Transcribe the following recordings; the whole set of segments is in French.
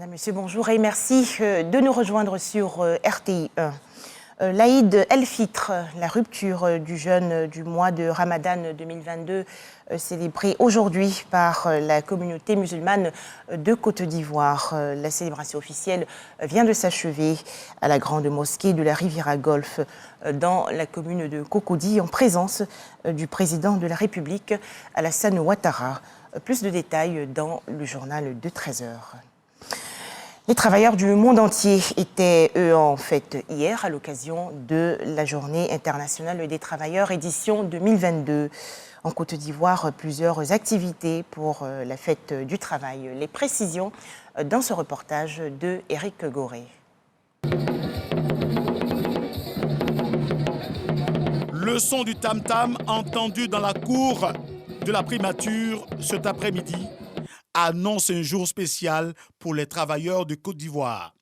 Madame, Monsieur, bonjour et merci de nous rejoindre sur RTI 1. L'Aïd El-Fitr, la rupture du jeûne du mois de Ramadan 2022, célébrée aujourd'hui par la communauté musulmane de Côte d'Ivoire. La célébration officielle vient de s'achever à la grande mosquée de la Riviera Golf dans la commune de Cocody en présence du président de la République, Alassane Ouattara. Plus de détails dans le journal de 13h. Les travailleurs du monde entier étaient, eux, en fête hier à l'occasion de la Journée internationale des travailleurs édition 2022. En Côte d'Ivoire, plusieurs activités pour la fête du travail. Les précisions dans ce reportage de Éric Goré. Le son du tam-tam entendu dans la cour de la primature cet après-midi annonce un jour spécial pour les travailleurs de Côte d'Ivoire.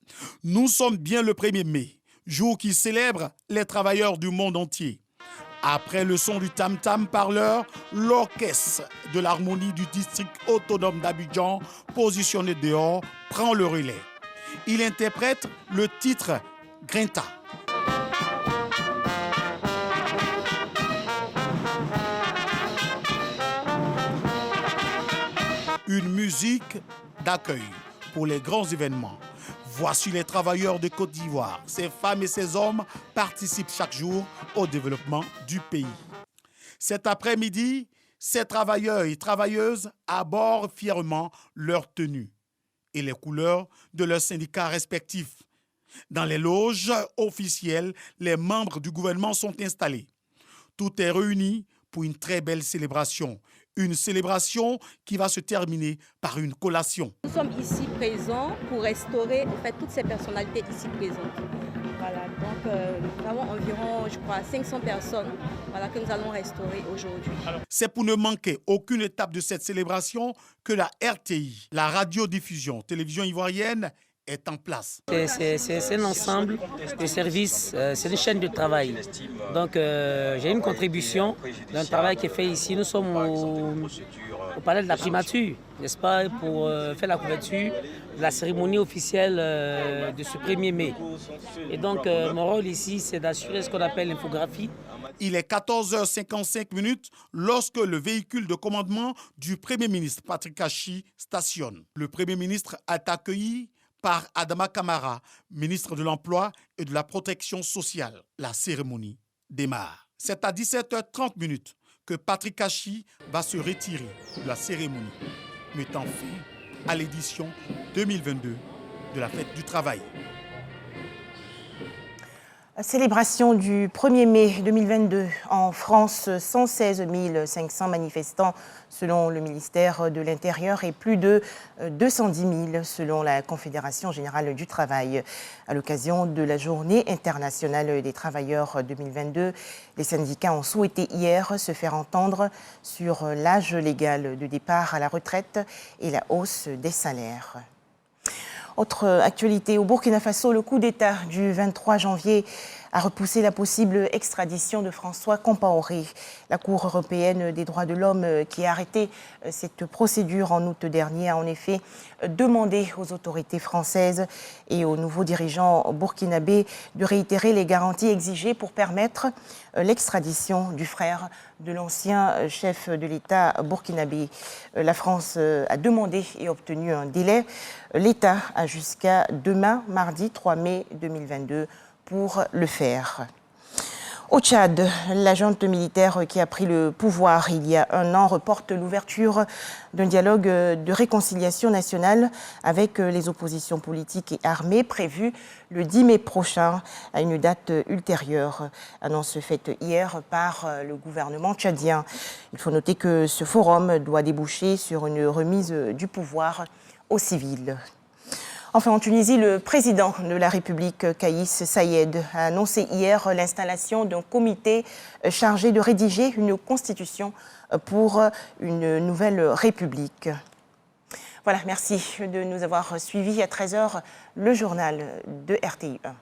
Nous sommes bien le 1er mai, jour qui célèbre les travailleurs du monde entier. Après le son du tam-tam parleur, l'orchestre de l'harmonie du district autonome d'Abidjan, positionné dehors, prend le relais. Il interprète le titre Grinta. Une musique d'accueil pour les grands événements. Voici les travailleurs de Côte d'Ivoire. Ces femmes et ces hommes participent chaque jour au développement du pays. Cet après-midi, ces travailleurs et travailleuses abordent fièrement leur tenue et les couleurs de leurs syndicats respectifs. Dans les loges officielles, les membres du gouvernement sont installés. Tout est réuni pour une très belle célébration. Une célébration qui va se terminer par une collation. Nous sommes ici présents pour restaurer toutes ces personnalités ici présentes. Voilà, donc nous avons environ, je crois, 500 personnes que nous allons restaurer aujourd'hui. C'est pour ne manquer aucune étape de cette célébration que la RTI, la radiodiffusion télévision ivoirienne, est en place. C'est un ensemble de services, c'est une chaîne de travail. Donc j'ai une contribution d'un travail qui est fait ici. Nous sommes au palais de la primature, n'est-ce pas, pour faire la couverture de la cérémonie officielle de ce 1er mai. Et donc mon rôle ici, c'est d'assurer ce qu'on appelle l'infographie. Il est 14h55 lorsque le véhicule de commandement du Premier ministre Patrick Kachi stationne. Le Premier ministre est accueilli par Adama Kamara, ministre de l'Emploi et de la Protection sociale. La cérémonie démarre. C'est à 17h30 que Patrick Kachi va se retirer de la cérémonie, mettant fin à l'édition 2022 de la Fête du Travail. Célébration du 1er mai 2022. En France, 116 500 manifestants selon le ministère de l'Intérieur et plus de 210 000 selon la Confédération générale du travail. À l'occasion de la Journée internationale des travailleurs 2022, les syndicats ont souhaité hier se faire entendre sur l'âge légal de départ à la retraite et la hausse des salaires. Autre actualité, au Burkina Faso, le coup d'État du 23 janvier a repoussé la possible extradition de François Compaoré. La Cour européenne des droits de l'homme qui a arrêté cette procédure en août dernier a en effet demandé aux autorités françaises et aux nouveaux dirigeants burkinabés de réitérer les garanties exigées pour permettre l'extradition du frère de l'ancien chef de l'État burkinabé. La France a demandé et obtenu un délai. L'État a jusqu'à demain, mardi 3 mai 2022, pour le faire. Au Tchad, la junte militaire qui a pris le pouvoir il y a un an reporte l'ouverture d'un dialogue de réconciliation nationale avec les oppositions politiques et armées prévu le 10 mai prochain à une date ultérieure. Annonce faite hier par le gouvernement tchadien. Il faut noter que ce forum doit déboucher sur une remise du pouvoir aux civils. Enfin, en Tunisie, le président de la République, Kaïs Saïed, a annoncé hier l'installation d'un comité chargé de rédiger une constitution pour une nouvelle république. Voilà, merci de nous avoir suivis à 13h, le journal de RTI 1.